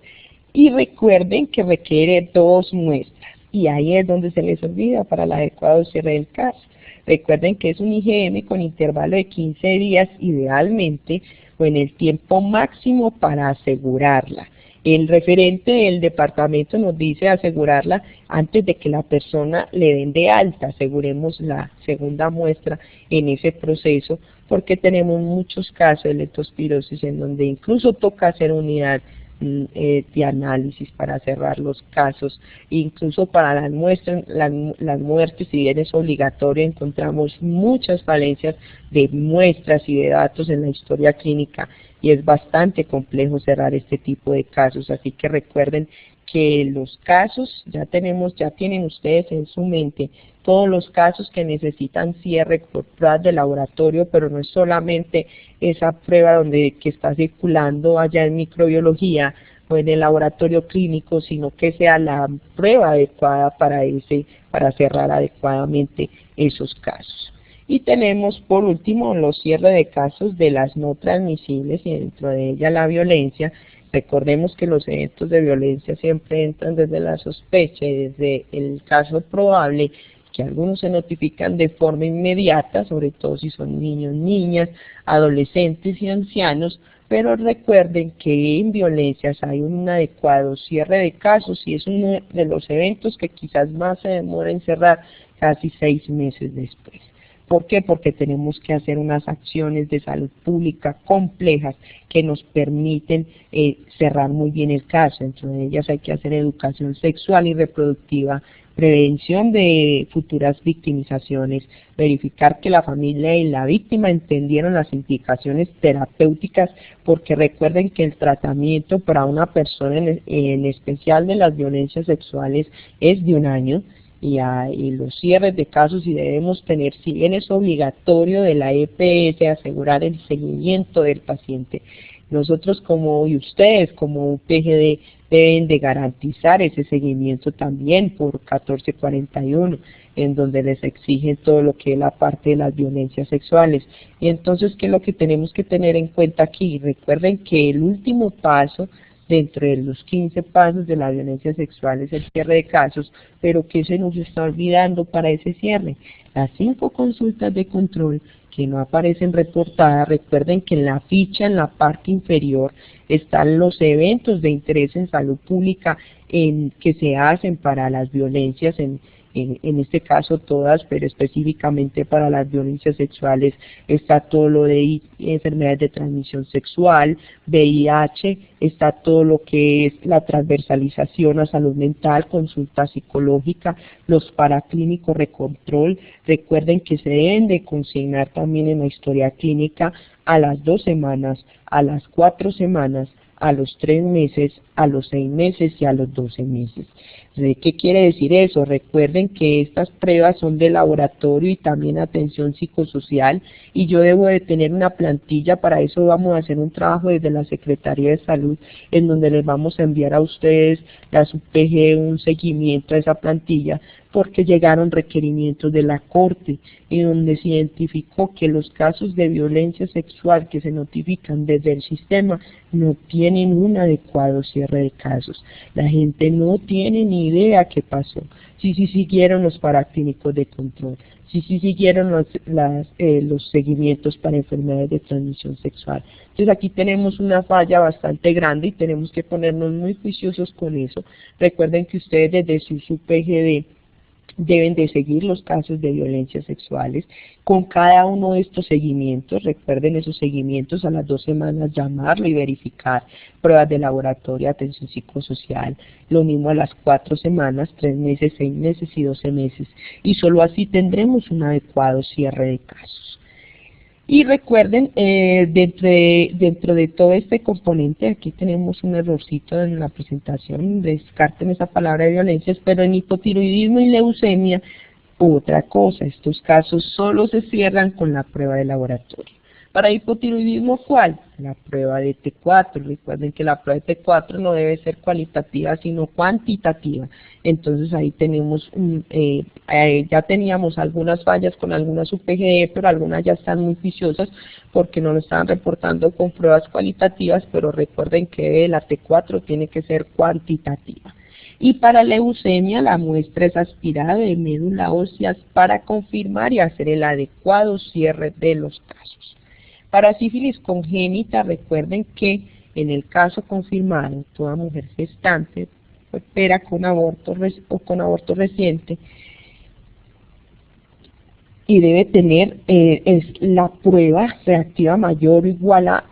y recuerden que requiere 2 muestras, y ahí es donde se les olvida para el adecuado cierre del caso. Recuerden que es un IgM con intervalo de 15 días idealmente, o en el tiempo máximo para asegurarla. El referente del departamento nos dice asegurarla antes de que la persona le den de alta, aseguremos la segunda muestra en ese proceso, porque tenemos muchos casos de leptospirosis en donde incluso toca hacer unidad de análisis para cerrar los casos, incluso para las muertes, si bien es obligatorio, encontramos muchas falencias de muestras y de datos en la historia clínica y es bastante complejo cerrar este tipo de casos, así que recuerden que los casos ya tienen ustedes en su mente todos los casos que necesitan cierre por pruebas de laboratorio, pero no es solamente esa prueba que está circulando allá en microbiología o en el laboratorio clínico, sino que sea la prueba adecuada para cerrar adecuadamente esos casos. Y tenemos por último los cierres de casos de las no transmisibles y dentro de ella la violencia. Recordemos que los eventos de violencia siempre entran desde la sospecha y desde el caso probable que algunos se notifican de forma inmediata, sobre todo si son niños, niñas, adolescentes y ancianos, pero recuerden que en violencias hay un adecuado cierre de casos y es uno de los eventos que quizás más se demora en cerrar, casi 6 meses después. ¿Por qué? Porque tenemos que hacer unas acciones de salud pública complejas que nos permiten cerrar muy bien el caso. Entre ellas hay que hacer educación sexual y reproductiva, prevención de futuras victimizaciones, verificar que la familia y la víctima entendieron las implicaciones terapéuticas, porque recuerden que el tratamiento para una persona en especial de las violencias sexuales es de 1 año, y los cierres de casos, y debemos tener, si bien es obligatorio de la EPS asegurar el seguimiento del paciente, nosotros y ustedes como UPGD deben de garantizar ese seguimiento también por 1441, en donde les exigen todo lo que es la parte de las violencias sexuales. Y entonces, ¿qué es lo que tenemos que tener en cuenta aquí? Recuerden que el último paso dentro de los 15 pasos de la violencia sexual es el cierre de casos, pero ¿qué se nos está olvidando para ese cierre? Las 5 consultas de control que no aparecen reportadas. Recuerden que en la ficha, en la parte inferior, están los eventos de interés en salud pública que se hacen para las violencias, en este caso todas, pero específicamente para las violencias sexuales está todo lo de enfermedades de transmisión sexual, VIH, está todo lo que es la transversalización a salud mental, consulta psicológica, los paraclínicos recontrol. Recuerden que se deben de consignar también en la historia clínica a las 2 semanas, a las 4 semanas, a los 3 meses, a los 6 meses y a los 12 meses. ¿Qué quiere decir eso? Recuerden que estas pruebas son de laboratorio y también atención psicosocial, y yo debo de tener una plantilla. Para eso vamos a hacer un trabajo desde la Secretaría de Salud, en donde les vamos a enviar a ustedes, las UPG, un seguimiento a esa plantilla, porque llegaron requerimientos de la Corte, en donde se identificó que los casos de violencia sexual que se notifican desde el sistema no tienen un adecuado cierre de casos. La gente no tiene ni idea qué pasó, si siguieron los paraclínicos de control, si siguieron los seguimientos para enfermedades de transmisión sexual. Entonces aquí tenemos una falla bastante grande y tenemos que ponernos muy juiciosos con eso. Recuerden que ustedes desde su UPGD deben de seguir los casos de violencias sexuales con cada uno de estos seguimientos. Recuerden esos seguimientos: a las 2 semanas llamarlo y verificar pruebas de laboratorio, atención psicosocial, lo mismo a las 4 semanas, 3 meses, 6 meses y 12 meses, y solo así tendremos un adecuado cierre de casos. Y recuerden, dentro de todo este componente, aquí tenemos un errorcito en la presentación, descarten esa palabra de violencias, pero en hipotiroidismo y leucemia, otra cosa, estos casos solo se cierran con la prueba de laboratorio. Para hipotiroidismo, ¿cuál? La prueba de T4. Recuerden que la prueba de T4 no debe ser cualitativa, sino cuantitativa. Entonces ahí tenemos, ya teníamos algunas fallas con algunas UPGD, pero algunas ya están muy juiciosas porque no lo estaban reportando con pruebas cualitativas, pero recuerden que la T4 tiene que ser cuantitativa. Y para leucemia, la muestra es aspirada de médula ósea para confirmar y hacer el adecuado cierre de los casos. Para sífilis congénita, recuerden que en el caso confirmado, toda mujer gestante opera con aborto o con aborto reciente y debe tener la prueba reactiva mayor o igual a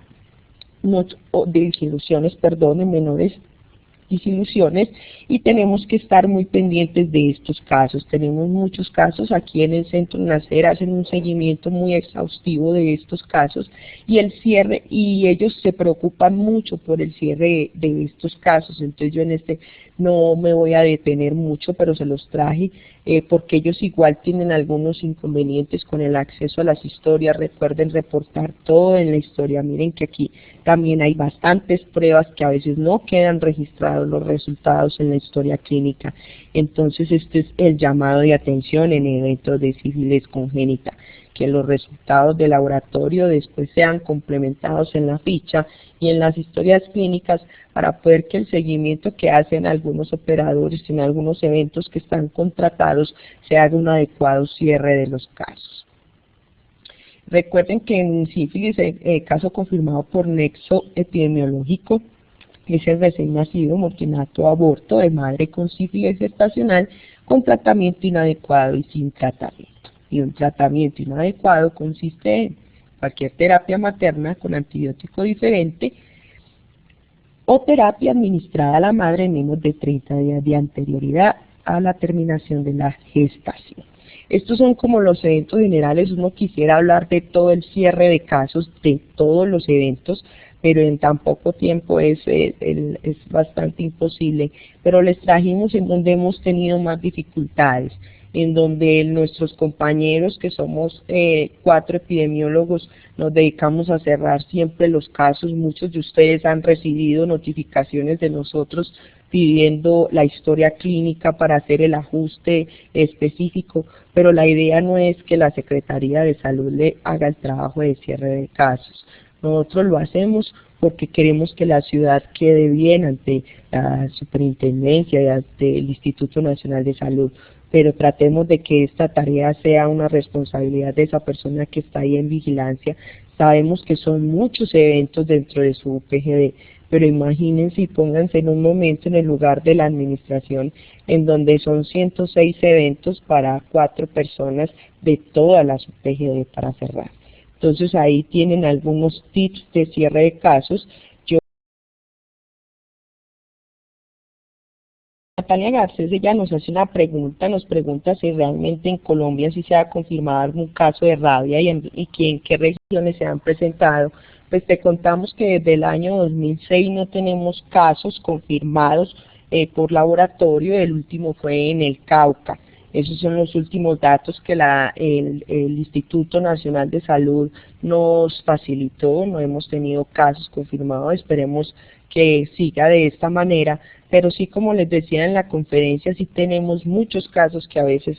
disilusiones, en menores disilusiones, y tenemos que estar muy pendientes de estos casos. Tenemos muchos casos aquí en el Centro Nacer, hacen un seguimiento muy exhaustivo de estos casos y el cierre, y ellos se preocupan mucho por el cierre de estos casos. Entonces yo en este no me voy a detener mucho, pero se los traje porque ellos igual tienen algunos inconvenientes con el acceso a las historias. Recuerden reportar todo en la historia. Miren que aquí también hay bastantes pruebas que a veces no quedan registradas reflejados los resultados en la historia clínica. Entonces este es el llamado de atención en eventos de sífilis congénita, que los resultados de laboratorio después sean complementados en la ficha y en las historias clínicas para poder que el seguimiento que hacen algunos operadores en algunos eventos que están contratados se haga un adecuado cierre de los casos. Recuerden que en sífilis, caso confirmado por nexo epidemiológico, es el recién nacido mortinato aborto de madre con sífilis gestacional con tratamiento inadecuado y sin tratamiento. Y un tratamiento inadecuado consiste en cualquier terapia materna con antibiótico diferente o terapia administrada a la madre en menos de 30 días de anterioridad a la terminación de la gestación. Estos son como los eventos generales. Uno quisiera hablar de todo el cierre de casos, de todos los eventos, pero en tan poco tiempo es bastante imposible. Pero les trajimos en donde hemos tenido más dificultades, en donde nuestros compañeros, que somos 4 epidemiólogos, nos dedicamos a cerrar siempre los casos. Muchos de ustedes han recibido notificaciones de nosotros pidiendo la historia clínica para hacer el ajuste específico, pero la idea no es que la Secretaría de Salud le haga el trabajo de cierre de casos. Nosotros lo hacemos porque queremos que la ciudad quede bien ante la superintendencia y ante el Instituto Nacional de Salud, pero tratemos de que esta tarea sea una responsabilidad de esa persona que está ahí en vigilancia. Sabemos que son muchos eventos dentro de su PGD, pero imagínense y pónganse en un momento en el lugar de la administración, en donde son 106 eventos para 4 personas de todas las PGD para cerrar. Entonces ahí tienen algunos tips de cierre de casos. Natalia Garcés, ella nos hace una pregunta, nos pregunta si realmente en Colombia sí se ha confirmado algún caso de rabia y en qué regiones se han presentado. Pues te contamos que desde el año 2006 no tenemos casos confirmados por laboratorio. El último fue en el Cauca. Esos son los últimos datos que el Instituto Nacional de Salud nos facilitó. No hemos tenido casos confirmados, esperemos que siga de esta manera, pero sí, como les decía en la conferencia, sí tenemos muchos casos que a veces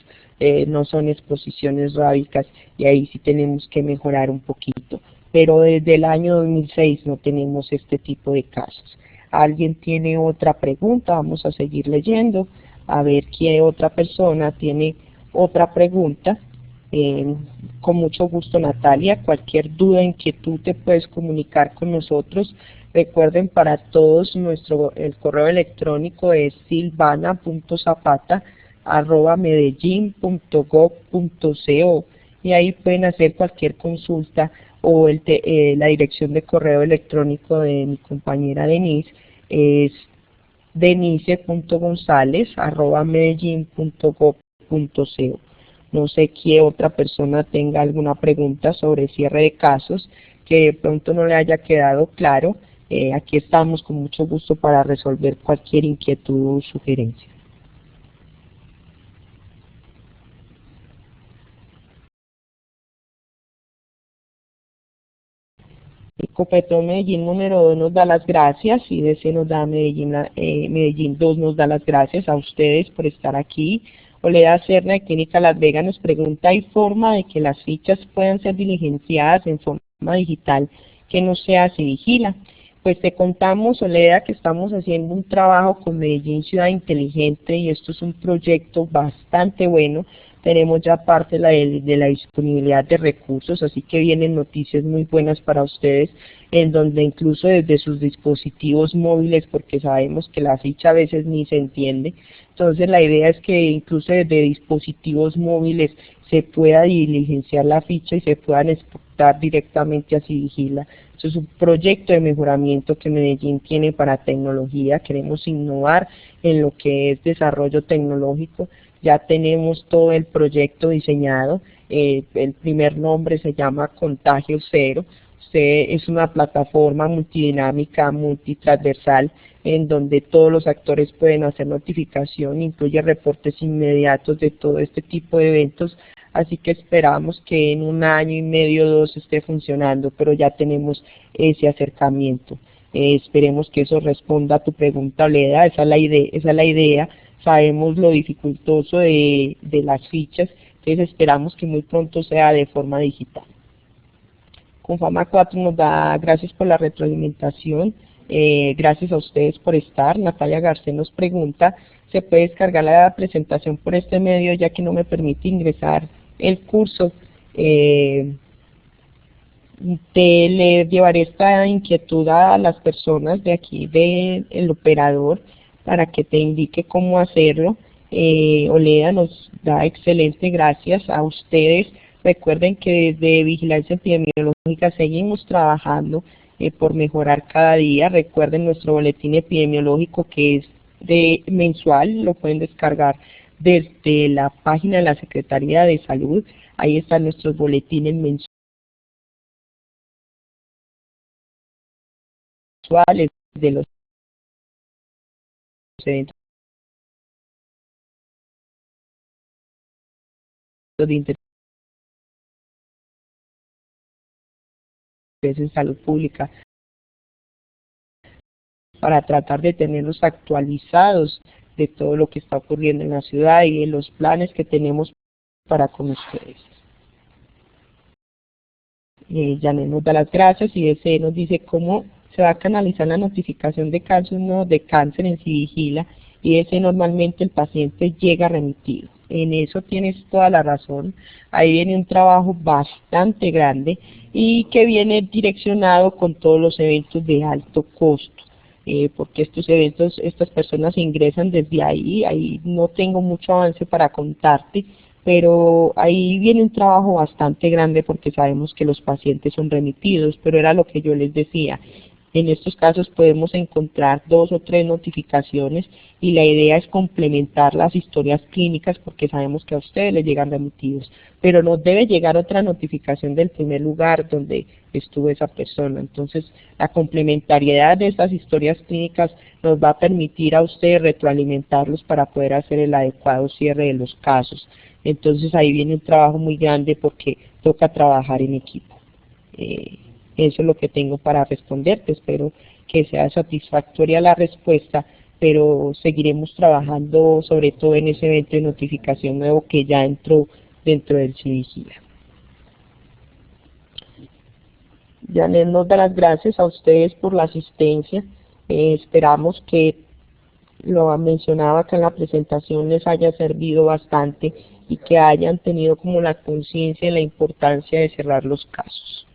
no son exposiciones rábicas y ahí sí tenemos que mejorar un poquito, pero desde el año 2006 no tenemos este tipo de casos. ¿Alguien tiene otra pregunta? Vamos a seguir leyendo, a ver qué otra persona tiene otra pregunta. Con mucho gusto, Natalia, cualquier duda, inquietud, te puedes comunicar con nosotros. Recuerden, para todos el correo electrónico es silvana.zapata@medellin.gov.co y ahí pueden hacer cualquier consulta, o la dirección de correo electrónico de mi compañera Denise es denise.gonzalez@medellin.gov.co. No sé qué otra persona tenga alguna pregunta sobre cierre de casos que de pronto no le haya quedado claro. Aquí estamos con mucho gusto para resolver cualquier inquietud o sugerencia. Copetón Medellín número 2 nos da las gracias, y DC nos da Medellín 2 nos da las gracias a ustedes por estar aquí. Oleda Serna de Clínica Las Vegas nos pregunta: ¿hay forma de que las fichas puedan ser diligenciadas en forma digital que no sea se vigila? Pues te contamos, Oleda, que estamos haciendo un trabajo con Medellín Ciudad Inteligente y esto es un proyecto bastante bueno. Tenemos ya parte de la disponibilidad de recursos, así que vienen noticias muy buenas para ustedes, en donde incluso desde sus dispositivos móviles, porque sabemos que la ficha a veces ni se entiende, entonces la idea es que incluso desde dispositivos móviles se pueda diligenciar la ficha y se puedan exportar directamente a Civigila. Eso es un proyecto de mejoramiento que Medellín tiene para tecnología. Queremos innovar en lo que es desarrollo tecnológico. Ya tenemos todo el proyecto diseñado. El primer nombre se llama Contagio Cero. Es una plataforma multidinámica, multitransversal, en donde todos los actores pueden hacer notificación, incluye reportes inmediatos de todo este tipo de eventos, así que esperamos que en 1 año y medio, 2 esté funcionando, pero ya tenemos ese acercamiento. Esperemos que eso responda a tu pregunta, Leda. Esa es la idea. Sabemos lo dificultoso de las fichas, entonces esperamos que muy pronto sea de forma digital. Confama 4 nos da gracias por la retroalimentación, gracias a ustedes por estar. Natalia Garcés nos pregunta, ¿se puede descargar la presentación por este medio ya que no me permite ingresar el curso? Le llevaré esta inquietud a las personas de aquí del operador para que te indique cómo hacerlo. Oleda nos da excelente gracias a ustedes. Recuerden que desde Vigilancia Epidemiológica seguimos trabajando por mejorar cada día. Recuerden nuestro boletín epidemiológico que es mensual, lo pueden descargar desde la página de la Secretaría de Salud. Ahí están nuestros boletines mensuales de los eventos de interés en salud pública, para tratar de tenerlos actualizados de todo lo que está ocurriendo en la ciudad y de los planes que tenemos para con ustedes. Janet nos da las gracias y ese nos dice cómo se va a canalizar la notificación de casos de cáncer en Civigila, y ese normalmente el paciente llega remitido. En eso tienes toda la razón. Ahí viene un trabajo bastante grande y que viene direccionado con todos los eventos de alto costo. Porque estos eventos, estas personas ingresan desde ahí no tengo mucho avance para contarte, pero ahí viene un trabajo bastante grande porque sabemos que los pacientes son remitidos, pero era lo que yo les decía. En estos casos podemos encontrar 2 o 3 notificaciones y la idea es complementar las historias clínicas porque sabemos que a ustedes les llegan remitidos, pero nos debe llegar otra notificación del primer lugar donde estuvo esa persona. Entonces la complementariedad de estas historias clínicas nos va a permitir a ustedes retroalimentarlos para poder hacer el adecuado cierre de los casos. Entonces ahí viene un trabajo muy grande porque toca trabajar en equipo. Eso es lo que tengo para responderte. Espero que sea satisfactoria la respuesta, pero seguiremos trabajando sobre todo en ese evento de notificación nuevo que ya entró dentro del Civigila. Janet nos da las gracias a ustedes por la asistencia. Esperamos que lo mencionaba acá en la presentación les haya servido bastante y que hayan tenido como la conciencia de la importancia de cerrar los casos.